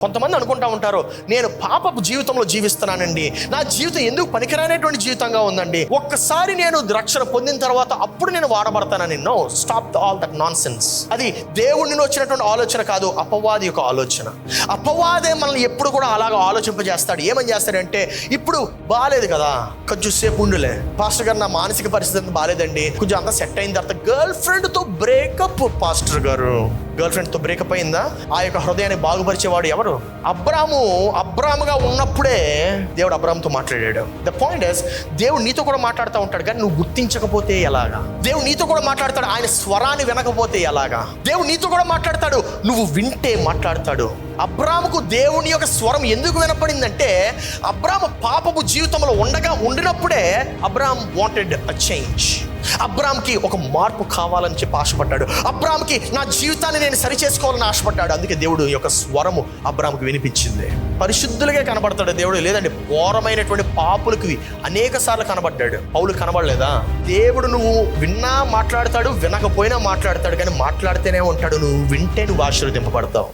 కొంతమంది అనుకుంటా ఉంటారు, నేను పాపపు జీవితంలో జీవిస్తున్నానండి, నా జీవితం ఎందుకు పనికిరానటువంటి జీవితంగా ఉందండి, ఒక్కసారి నేను రక్షణ పొందిన తర్వాత అప్పుడు నేను వాడబడతానని. No, stop all that nonsense. అది దేవుడి నుండి వచ్చినటువంటి ఆలోచన కాదు, అపవాది యొక్క ఆలోచన. అపవాదే మనల్ని ఎప్పుడు కూడా అలాగ ఆలోచింపజేస్తాడు. ఏమని చేస్తాడంటే, ఇప్పుడు బాగాలేదు కదా, కొంచెం సేపు ఉండులే పాస్టర్ గారు, నా మానసిక పరిస్థితి అంతా బాగాలేదండి, కొంచెం అంతా సెట్ అయిన తర్వాత గర్ల్ ఫ్రెండ్తో బ్రేకప్. పాస్టర్ గారు, గర్ల్ ఫ్రెండ్తో బ్రేకప్ అయిందా? ఆ యొక్క హృదయాన్ని బాగుపరిచేవాడు ఎవరు? అబ్రాముగా ఉన్నప్పుడే దేవుడు అబ్రాముతో మాట్లాడాడు. ద పాయింట్ ఇస్, దేవుడు నీతో కూడా మాట్లాడుతూ ఉంటాడు, కానీ నువ్వు గుర్తించకపోతే ఎలాగా? దేవుడు నీతో కూడా మాట్లాడతాడు, ఆయన స్వరాన్ని వినకపోతే ఎలాగా? దేవుడు నీతో కూడా మాట్లాడతాడు, నువ్వు వింటే మాట్లాడతాడు. అబ్రాముకు దేవుని యొక్క స్వరం ఎందుకు వినపడిందంటే, అబ్రాము పాపపు జీవితంలో ఉండినప్పుడే అబ్రామ్ వాంటెడ్ అ చేంజ్. అబ్రామ్కి ఒక మార్పు కావాలని చెప్పి ఆశపడ్డాడు. అబ్రామ్కి నా జీవితాన్ని నేను సరి చేసుకోవాలని ఆశపడ్డాడు. అందుకే దేవుడు యొక్క స్వరము అబ్రామ్కి వినిపించింది. పరిశుద్ధులుగా కనబడతాడు దేవుడు, లేదండి ఘోరమైనటువంటి పాపులకి అనేక సార్లు కనబడ్డాడు. పౌలు కనబడలేదా? దేవుడు నువ్వు విన్నా మాట్లాడతాడు, వినకపోయినా మాట్లాడతాడు, కానీ మాట్లాడితేనే ఉంటాడు. నువ్వు వింటే నువ్వు ఆశీర్వదింపబడతావు.